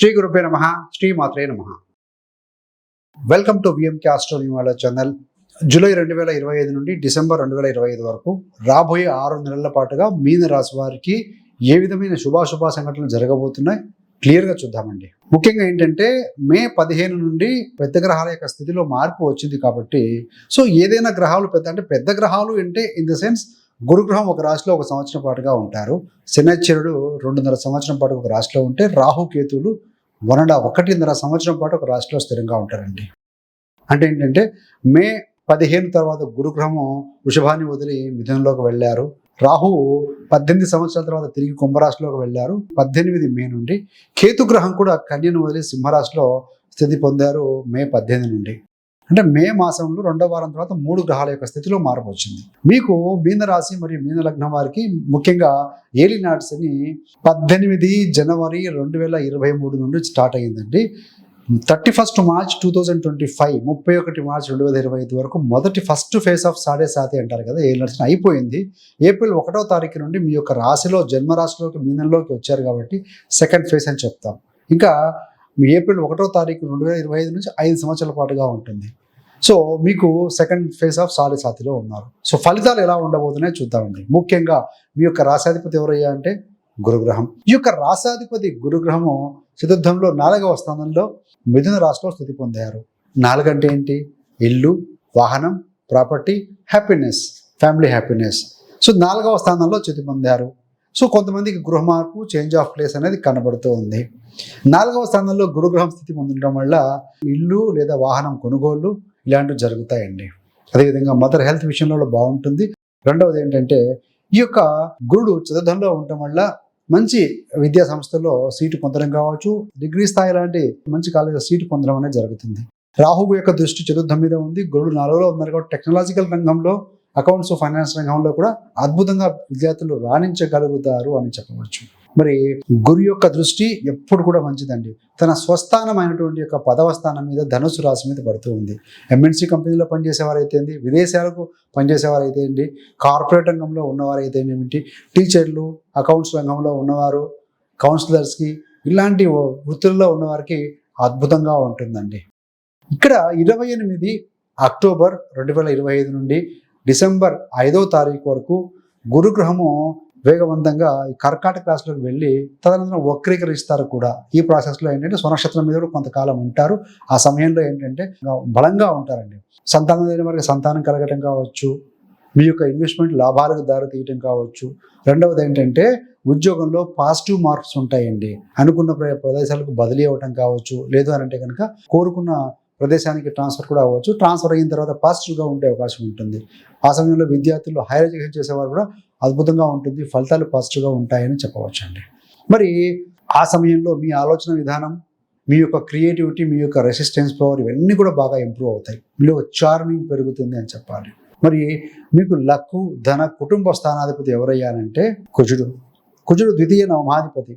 శ్రీ గురుభ్యో నమః. శ్రీ మాత్రే నమః. Welcome to VMK astro numerology channel. July 2025 నుండి డిసెంబర్ 2025 వరకు రాబోయే 6 నెలల పాటుగా మీన రాశి వారికి ఏ విధమైన శుభాశుభ సంఘటనలు జరగబోతున్నాయి క్లియర్గా చూద్దామండి. ముఖ్యంగా ఏంటంటే మే 15 నుండి పెద్ద గ్రహాల యొక్క స్థితిలో మార్పు వచ్చింది కాబట్టి ఏదైనా గ్రహాలు పెద్ద గ్రహాలు అంటే ఇన్ ద సెన్స్ గురుగ్రహం ఒక రాశిలో 1 సంవత్సరం పాటుగా ఉంటారు. శనిశ్చరుడు 2.5 సంవత్సరం పాటు ఒక రాశిలో ఉంటే రాహు కేతువులు 1.5 సంవత్సరం పాటు ఒక రాశిలో స్థిరంగా ఉంటారండి. అంటే ఏంటంటే మే 15 తర్వాత గురుగ్రహము వృషభాన్ని వదిలి మిథునంలోకి వెళ్ళారు. రాహువు 18 సంవత్సరాల తర్వాత తిరిగి కుంభరాశిలోకి వెళ్ళారు. 18 మే నుండి కేతుగ్రహం కూడా కన్యను వదిలి సింహరాశిలో స్థితి పొందారు మే 18 నుండి. అంటే మే మాసంలో 2వ వారం తర్వాత 3 గ్రహాల యొక్క స్థితిలో మార్పు వచ్చింది. మీకు మీన రాశి మరియు మీన లగ్నం వారికి ముఖ్యంగా ఏలినాటి శని 18 జనవరి 2023 నుండి స్టార్ట్ అయ్యిందండి. 31 మార్చ్ 2025 31 మార్చ్ 2025 వరకు మొదటి ఫస్ట్ ఫేజ్ ఆఫ్ సాడే సాతి అంటారు కదా, ఏలినాటి శని అయిపోయింది. ఏప్రిల్ 1వ తారీఖు నుండి మీ యొక్క రాశిలో జన్మరాశిలోకి మీనంలోకి వచ్చారు కాబట్టి సెకండ్ ఫేజ్ అని చెప్తాం. ఇంకా ఏప్రిల్ 1వ తారీఖు 2025 నుంచి 5 సంవత్సరాల పాటుగా ఉంటుంది. మీకు సెకండ్ ఫేజ్ ఆఫ్ సాడే సాతిలో ఉన్నారు. ఫలితాలు ఎలా ఉండబోతున్నాయో చూద్దామండి. ముఖ్యంగా మీ యొక్క రాశాధిపతి ఎవరయ్యా అంటే గురుగ్రహం. ఈ యొక్క రాశాధిపతి గురుగ్రహము చతుర్థంలో 4వ స్థానంలో మిథున రాశిలో స్థితి పొందారు. 4 అంటే ఏంటి? ఇల్లు, వాహనం, ప్రాపర్టీ, హ్యాపీనెస్, ఫ్యామిలీ హ్యాపీనెస్. 4వ స్థానంలో స్థితి పొందారు. కొంతమందికి గృహ మార్పు, చేంజ్ ఆఫ్ ప్లేస్ అనేది కనబడుతూ ఉంది. 4వ స్థానంలో గురుగ్రహం స్థితి పొందడం వల్ల ఇల్లు లేదా వాహనం కొనుగోళ్లు ఇలాంటివి జరుగుతాయండి. అదేవిధంగా మదర్ హెల్త్ విషయంలో బాగుంటుంది. రెండవది ఏంటంటే ఈ యొక్క గురుడు చతుర్థంలో ఉండటం వల్ల మంచి విద్యా సంస్థల్లో సీటు పొందడం కావచ్చు, డిగ్రీ స్థాయి లాంటి మంచి కాలేజీలో సీటు పొందడం అనేది జరుగుతుంది. రాహువు యొక్క దృష్టి చతుర్థం మీద ఉంది. గురుడు 4లో ఉన్నారు కాబట్టి టెక్నాలజికల్ రంగంలో, అకౌంట్స్, ఫైనాన్స్ రంగంలో కూడా అద్భుతంగా విద్యార్థులు రాణించగలుగుతారు అని చెప్పవచ్చు. మరి గురు యొక్క దృష్టి ఎప్పుడు కూడా మంచిదండి. తన స్వస్థానమైనటువంటి యొక్క 10వ స్థానం మీద ధనుసు రాశి మీద పడుతూ ఉంది. ఎంఎన్సీ కంపెనీలో పనిచేసేవారైతే ఏంటి, విదేశాలకు పనిచేసేవారైతే ఏంటి, కార్పొరేట్ రంగంలో ఉన్నవారైతే ఏమిటి, టీచర్లు, అకౌంట్స్ రంగంలో ఉన్నవారు, కౌన్సిలర్స్కి, ఇలాంటి వృత్తుల్లో ఉన్నవారికి అద్భుతంగా ఉంటుందండి. ఇక్కడ 28 అక్టోబర్ 2025 నుండి డిసెంబర్ 5వ తారీఖు వరకు గురుగ్రహము వేగవంతంగా ఈ కర్కాటక రాశిలోకి వెళ్ళి తదనంతరం వక్రీకరిస్తారు కూడా. ఈ ప్రాసెస్లో ఏంటంటే స్వనక్షత్రం మీద కూడా కొంతకాలం ఉంటారు. ఆ సమయంలో ఏంటంటే బలంగా ఉంటారండి. సంతానం లేని వారికి సంతానం కలగటం కావచ్చు, మీ యొక్క ఇన్వెస్ట్మెంట్ లాభాలకు దారి తీయటం కావచ్చు. రెండవది ఏంటంటే ఉద్యోగంలో పాజిటివ్ మార్క్స్ ఉంటాయండి. అనుకున్న ప్రదేశాలకు బదిలీ అవ్వటం కావచ్చు, లేదు అని అంటే కనుక కోరుకున్న ప్రదేశానికి ట్రాన్స్ఫర్ కూడా అవ్వచ్చు. ట్రాన్స్ఫర్ అయిన తర్వాత పాజిటివ్గా ఉండే అవకాశం ఉంటుంది. ఆ సమయంలో విద్యార్థులు హైయర్ ఎడ్యుకేషన్ చేసేవారు కూడా అద్భుతంగా ఉంటుంది. ఫలితాలు పాజిటివ్గా ఉంటాయని చెప్పవచ్చు అండి. మరి ఆ సమయంలో మీ ఆలోచన విధానం, మీ యొక్క క్రియేటివిటీ, మీ యొక్క రెసిస్టెన్స్ పవర్ ఇవన్నీ కూడా బాగా ఇంప్రూవ్ అవుతాయి. మీలో చార్మింగ్ పెరుగుతుంది అని చెప్పాలి. మరి మీకు లక్కు, ధన, కుటుంబ స్థానాధిపతి ఎవరయ్యానంటే కుజుడు. కుజుడు ద్వితీయ నవమాధిపతి.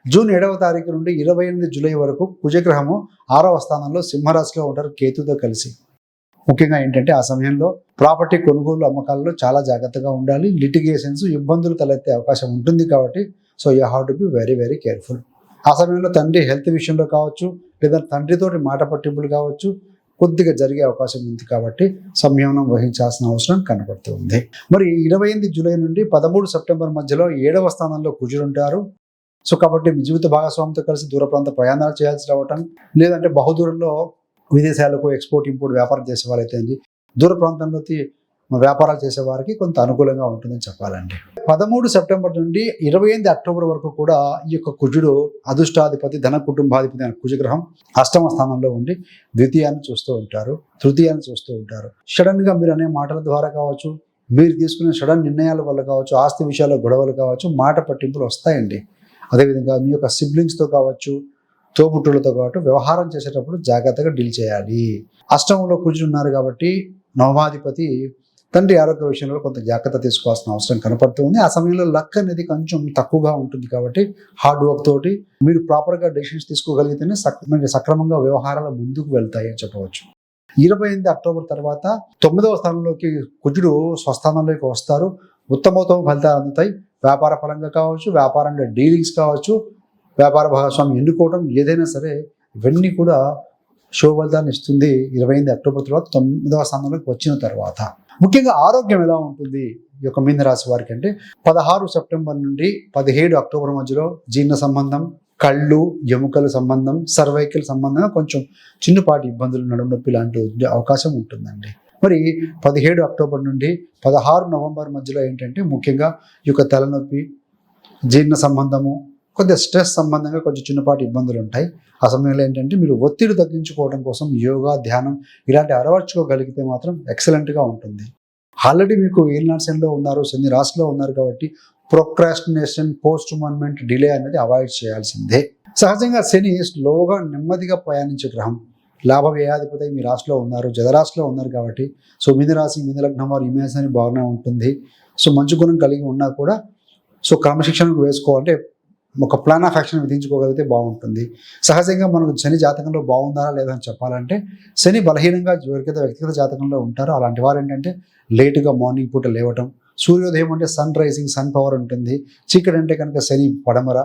జూన్ 7వ తారీఖు నుండి 28 జూలై వరకు కుజగ్రహము 6వ స్థానంలో సింహరాశిలో ఉంటారు కేతుతో కలిసి. ముఖ్యంగా ఏంటంటే ఆ సమయంలో ప్రాపర్టీ కొనుగోలు అమ్మకాలలో చాలా జాగ్రత్తగా ఉండాలి. లిటిగేషన్స్, ఇబ్బందులు తలెత్తే అవకాశం ఉంటుంది కాబట్టి you have to be very very careful. ఆ సమయంలో తండ్రి హెల్త్ విషయంలో కావచ్చు, లేదా తండ్రితోటి మాట పట్టింపులు కావచ్చు కొద్దిగా జరిగే అవకాశం ఉంది కాబట్టి సంయమనం వహించాల్సిన అవసరం కనబడుతుంది. మరి 28 జూలై నుండి 13 సెప్టెంబర్ మధ్యలో 7వ స్థానంలో కుజుడు ఉంటారు. కాబట్టి మీ జీవిత భాగస్వామితో కలిసి దూర ప్రాంత ప్రయాణాలు చేయాల్సి రావటం, లేదంటే బహుదూరంలో విదేశాలకు ఎక్స్పోర్ట్ ఇంపోర్ట్ వ్యాపారం చేసే వాళ్ళైతే దూర ప్రాంతంలో వ్యాపారాలు చేసేవారికి కొంత అనుకూలంగా ఉంటుందని చెప్పాలండి. 13 సెప్టెంబర్ నుండి 28 అక్టోబర్ వరకు కూడా ఈ యొక్క కుజుడు అదృష్టాధిపతి, ధన కుటుంబాధిపతి అయిన కుజగ్రహం 8వ స్థానంలో ఉండి ద్వితీయాన్ని చూస్తూ ఉంటారు, తృతీయాన్ని చూస్తూ ఉంటారు. సడన్గా మీరు అనే మాటల ద్వారా కావచ్చు, మీరు తీసుకునే సడన్ నిర్ణయాల వల్ల కావచ్చు, ఆస్తి విషయాల్లో గొడవలు కావచ్చు, మాట పట్టింపులు వస్తాయండి. అదేవిధంగా మీ యొక్క సిబ్లింగ్స్తో కావచ్చు, తోబుట్టులతో కావచ్చు వ్యవహారం చేసేటప్పుడు జాగ్రత్తగా డీల్ చేయాలి. 8వ కుజుడు ఉన్నారు కాబట్టి నవమాధిపతి తండ్రి ఆరోగ్య విషయంలో కొంత జాగ్రత్త తీసుకోవాల్సిన అవసరం కనపడుతుంది. ఆ సమయంలో లక్ అనేది కొంచెం తక్కువగా ఉంటుంది కాబట్టి హార్డ్ వర్క్ తోటి మీరు ప్రాపర్గా డెసిషన్స్ తీసుకోగలిగితేనే సక్రమంగా వ్యవహారాలు ముందుకు వెళ్తాయి అని చెప్పవచ్చు. 28 అక్టోబర్ తర్వాత 9వ స్థానంలోకి కుజుడు స్వస్థానంలోకి వస్తారు. ఉత్తమోత్తమ ఫలితాలు అందుతాయి. వ్యాపార పరంగా కావచ్చు, వ్యాపారంలో డీలింగ్స్ కావచ్చు, వ్యాపార భాగస్వామి ఎన్నుకోవడం ఏదైనా సరే ఇవన్నీ కూడా శుభ ఫలితాన్ని ఇస్తుంది 28 అక్టోబర్ తర్వాత 9వ స్థానంలోకి వచ్చిన తర్వాత. ముఖ్యంగా ఆరోగ్యం ఎలా ఉంటుంది ఈ యొక్క మీన రాశి వారికి అంటే 16 సెప్టెంబర్ నుండి 17 అక్టోబర్ మధ్యలో జీర్ణ సంబంధం, కళ్ళు, ఎముకల సంబంధం, సర్వైకల్ సంబంధంగా కొంచెం చిన్నపాటి ఇబ్బందులు, నడుము నొప్పి లాంటి అవకాశం ఉంటుందండి. మరి 17 అక్టోబర్ నుండి 16 నవంబర్ మధ్యలో ఏంటంటే ముఖ్యంగా ఈ యొక్క తలనొప్పి, జీర్ణ సంబంధము, కొద్దిగా స్ట్రెస్ సంబంధంగా కొంచెం చిన్నపాటి ఇబ్బందులు ఉంటాయి. ఆ సమయంలో ఏంటంటే మీరు ఒత్తిడి తగ్గించుకోవడం కోసం యోగా, ధ్యానం ఇలాంటి అలవర్చుకోగలిగితే మాత్రం ఎక్సలెంట్గా ఉంటుంది. ఆల్రెడీ మీకు ఏలినాటి ఉన్నారు, శని రాశిలో ఉన్నారు కాబట్టి ప్రొక్రాస్టినేషన్, పోస్ట్ మూమెంట్ డిలే అనేది అవాయిడ్ చేయాల్సిందే. సహజంగా శని స్లోగా నెమ్మదిగా ప్రయాణించే గ్రహం. లాభ వ్యయాధిపతి మీ రాశిలో ఉన్నారు, జలరాశిలో ఉన్నారు కాబట్టి సో మీన రాశి, మీన లగ్నం వారు ఇమేజ్ అని బాగానే ఉంటుంది. సో మంచి గుణం కలిగి ఉన్నా కూడా సో క్రమశిక్షణకు వేసుకోవాలంటే ఒక ప్లాన్ ఆఫ్ యాక్షన్ విధించుకోగలిగితే బాగుంటుంది. సహజంగా మనకు శని జాతకంలో బాగుందా లేదా అని చెప్పాలంటే శని బలహీనంగా ఎవరికైతే వ్యక్తిగత జాతకంలో ఉంటారో అలాంటి వారు ఏంటంటే లేటుగా మార్నింగ్ పూట లేవటం, సూర్యోదయం అంటే సన్ రైజింగ్, సన్ పవర్ ఉంటుంది. చీకటి అంటే కనుక శని పడమర,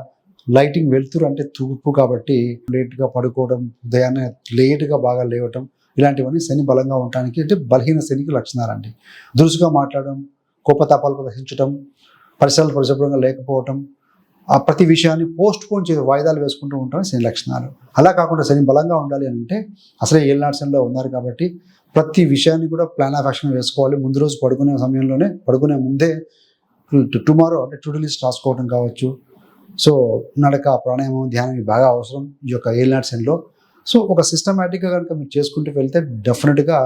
లైటింగ్ వెలుతురు అంటే తూర్పు కాబట్టి లేట్గా పడుకోవడం, ఉదయాన్నే లేటుగా బాగా లేవటం ఇలాంటివన్నీ శని బలంగా ఉండటానికి అంటే బలహీన శనికి లక్షణాలండి. దురుసుగా మాట్లాడడం, కోపతాపాలు ప్రదర్శించడం, పరిసరాలు పరిశుభ్రంగా లేకపోవటం, ఆ ప్రతి విషయాన్ని పోస్ట్ పోన్ చేసి వాయిదాలు వేసుకుంటూ ఉంటాం శని లక్షణాలు. అలా కాకుండా శని బలంగా ఉండాలి అని అంటే అసలే ఏలినాటి శనిలో ఉన్నారు కాబట్టి ప్రతి విషయాన్ని కూడా ప్లాన్ ఆఫ్ యాక్షన్ వేసుకోవాలి. ముందు రోజు పడుకునే ముందే టుమారో అంటే టు డూ లిస్ట్ రాసుకోవడం కావచ్చు. సో నడక, ప్రాణాయామం, ధ్యానం బాగా అవసరం ఈ యొక్క ఏలినాటి శనిలో. సో ఒక సిస్టమేటిక్గా కనుక మీరు చేసుకుంటూ వెళ్తే డెఫినెట్గా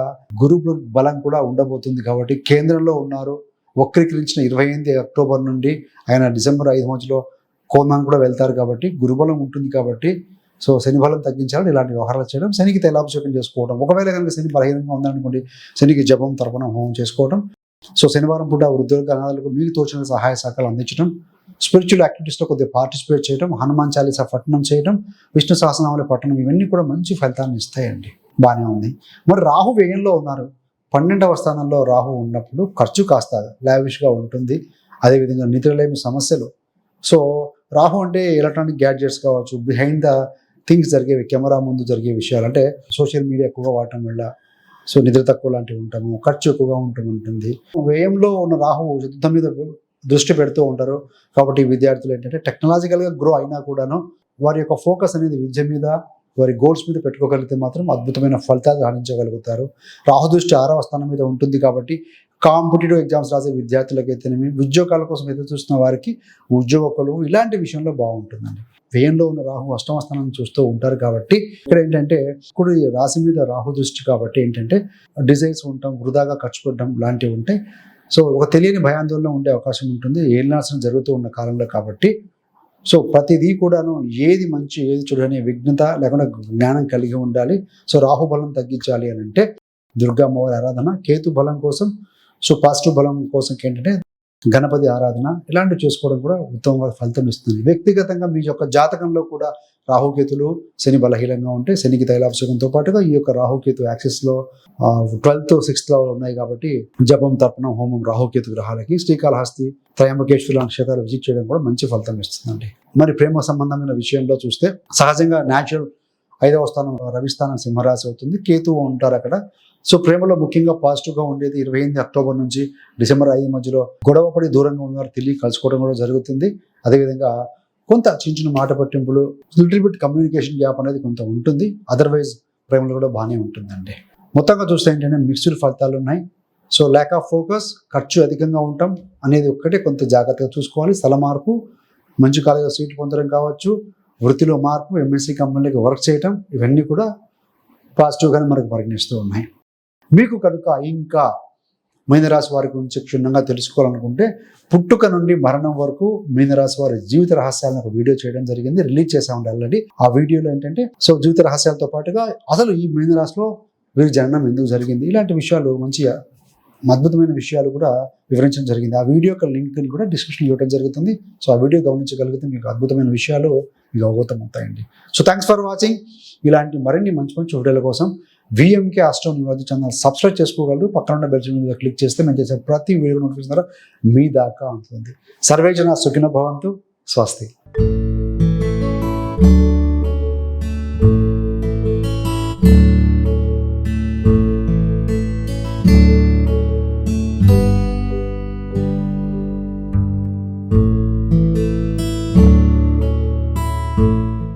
గురు బలం కూడా ఉండబోతుంది. కాబట్టి కేంద్రంలో ఉన్నారు, వక్రీకరించిన 28 అక్టోబర్ నుండి ఆయన డిసెంబర్ 5 మధ్యలో కోణాన్ని కూడా వెళ్తారు కాబట్టి గురుబలం ఉంటుంది. కాబట్టి సో శని బలం తగ్గించాలని ఇలాంటి వ్యవహారాలు చేయడం, శనికి తైలాభిషేకం చేసుకోవడం. ఒకవేళ కనుక శని బలహీనంగా ఉందనుకోండి శనికి జపం, తర్పణం, హోమం చేసుకోవడం. సో శనివారం పూట వృద్ధులకు, అనాథులకు మీకు తోచిన సహాయ సహకారాలు అందించడం, స్పిరిచువల్ యాక్టివిటీస్లో కొద్దిగా పార్టిసిపేట్ చేయడం, హనుమాన్ చాలీసా పఠనం చేయడం, విష్ణు సహస్రనామాల పఠనం ఇవన్నీ కూడా మంచి ఫలితాన్ని ఇస్తాయండి. బాగానే ఉంది. మరి రాహు వ్యయంలో ఉన్నారు. 12వ స్థానంలో రాహు ఉన్నప్పుడు ఖర్చు కాస్త లావిష్గా ఉంటుంది. అదేవిధంగా నిద్రలేమి సమస్యలు. సో రాహు అంటే ఎలక్ట్రానిక్ గ్యాడ్జెట్స్ కావచ్చు, బిహైండ్ ద థింగ్స్ జరిగేవి, కెమెరా ముందు జరిగే విషయాలు అంటే సోషల్ మీడియా ఎక్కువగా వాడటం వల్ల సో నిద్ర తక్కువ లాంటివి ఉంటాము, ఖర్చు ఎక్కువగా ఉంటుంది. వ్యయంలో ఉన్న రాహు యుద్ధం మీద దృష్టి పెడుతూ ఉంటారు. కాబట్టి విద్యార్థులు ఏంటంటే టెక్నాలజికల్గా గ్రో అయినా కూడాను వారి యొక్క ఫోకస్ అనేది విద్య మీద, వారి గోల్స్ మీద పెట్టుకోగలిగితే మాత్రం అద్భుతమైన ఫలితాలు సాధించగలుగుతారు. రాహు దృష్టి 6వ స్థానం మీద ఉంటుంది కాబట్టి కాంపిటేటివ్ ఎగ్జామ్స్ రాసే విద్యార్థులకైతేనేమి, ఉద్యోగాల కోసం ఎదురు చూస్తున్న వారికి ఉద్యోగకులు ఇలాంటి విషయంలో బాగుంటుందండి. వ్యయంలో ఉన్న రాహు 8వ స్థానాన్ని చూస్తూ ఉంటారు కాబట్టి ఇక్కడ ఏంటంటే ఇప్పుడు ఈ రాశి మీద రాహు దృష్టి కాబట్టి ఏంటంటే డిజైన్స్ ఉంటాం, వృధాగా ఖర్చు పెట్టడం లాంటివి ఉంటాయి. సో ఒక తెలియని భయాందోళన ఉండే అవకాశం ఉంటుంది ఏలినాశనం జరుగుతూ ఉన్న కాలంలో కాబట్టి. సో ప్రతిదీ కూడాను ఏది మంచి ఏది చెడు అనే విఘ్నత లేకుండా జ్ఞానం కలిగి ఉండాలి. సో రాహు బలం తగ్గించాలి అని అంటే దుర్గా అమ్మవారి ఆరాధన, కేతు బలం కోసం సో పాజిటివ్ బలం కోసం ఏంటంటే గణపతి ఆరాధన ఇలాంటివి చేసుకోవడం కూడా ఉత్తమమైన ఫలితం ఇస్తుంది. వ్యక్తిగతంగా మీ యొక్క జాతకంలో కూడా రాహుకేతులు, శని బలహీనంగా ఉంటే శనికి తైలాభిషేకంతో పాటుగా ఈ యొక్క రాహుకేతు యాక్సిస్లో 12th 6th ఉన్నాయి కాబట్టి జపం, తర్పణం, హోమం రాహుకేతు గ్రహాలకి, శ్రీకాళహస్తి, త్రయంబకేశ్వర లాంటి క్షేత్రాలు విజిట్ చేయడం కూడా మంచి ఫలితం ఇస్తుందండి. మరి ప్రేమ సంబంధమైన విషయంలో చూస్తే సహజంగా న్యాచురల్ 5వ స్థానం రవిస్థానం సింహరాశి అవుతుంది, కేతువు ఉంటారు అక్కడ. సో ప్రేమలో ముఖ్యంగా పాజిటివ్గా ఉండేది 28 అక్టోబర్ నుంచి డిసెంబర్ 5 మధ్యలో గొడవపడి దూరంగా ఉన్నవారు తిరిగి కలుసుకోవడం కూడా జరుగుతుంది. అదేవిధంగా కొంత చిన్న మాట పట్టింపులు, లిటిల్ బిట్ కమ్యూనికేషన్ గ్యాప్ అనేది కొంత ఉంటుంది. అదర్వైజ్ ప్రేమలో కూడా బాగానే ఉంటుందండి. మొత్తంగా చూస్తే ఏంటంటే మిక్స్డ్ ఫలితాలు ఉన్నాయి. సో ల్యాక్ ఆఫ్ ఫోకస్, ఖర్చు అధికంగా ఉండటం అనేది ఒక్కటే కొంత జాగ్రత్తగా చూసుకోవాలి. స్థల మార్పు, మంచి కాలేజీలో సీటు పొందడం కావచ్చు, వృత్తిలో మార్పు, ఎంఎస్సీ కంపెనీలకు వర్క్ చేయటం ఇవన్నీ కూడా పాజిటివ్గానే మనకు పరిగణిస్తూ ఉన్నాయి. మీకు కనుక ఇంకా మీనరాశి వారి గురించి క్షుణ్ణంగా తెలుసుకోవాలనుకుంటే పుట్టుక నుండి మరణం వరకు మీనరాశి వారి జీవిత రహస్యాలను ఒక వీడియో చేయడం జరిగింది, రిలీజ్ చేసామండి ఆల్రెడీ. ఆ వీడియోలో ఏంటంటే సో జీవిత రహస్యాలతో పాటుగా అసలు ఈ మీనరాశిలో వీరి జననం ఎందుకు జరిగింది ఇలాంటి విషయాలు, మంచి అద్భుతమైన విషయాలు కూడా వివరించడం జరిగింది. ఆ వీడియో యొక్క లింక్ని కూడా డిస్క్రిప్షన్ ఇవ్వడం జరుగుతుంది. సో ఆ వీడియో గమనించగలిగితే మీకు అద్భుతమైన విషయాలు మీకు అవగతం అవుతాయండి. So thanks for watching. ఇలాంటి మరిన్ని మంచి మంచి వీడియోల కోసం విఎంకే ఆస్ట్రోన్యూమాలజీ ఛానల్ సబ్స్క్రైబ్ చేసుకోగలరు. పక్కన ఉన్న బెల్ సింబల్ మీద క్లిక్ చేస్తే మేము చేసే ప్రతి వీడియో నోటిఫికేషన్ ద్వారా మీ దాకా ఉంటుంది. సర్వే జన సుఖినో భవంతు. స్వస్తి.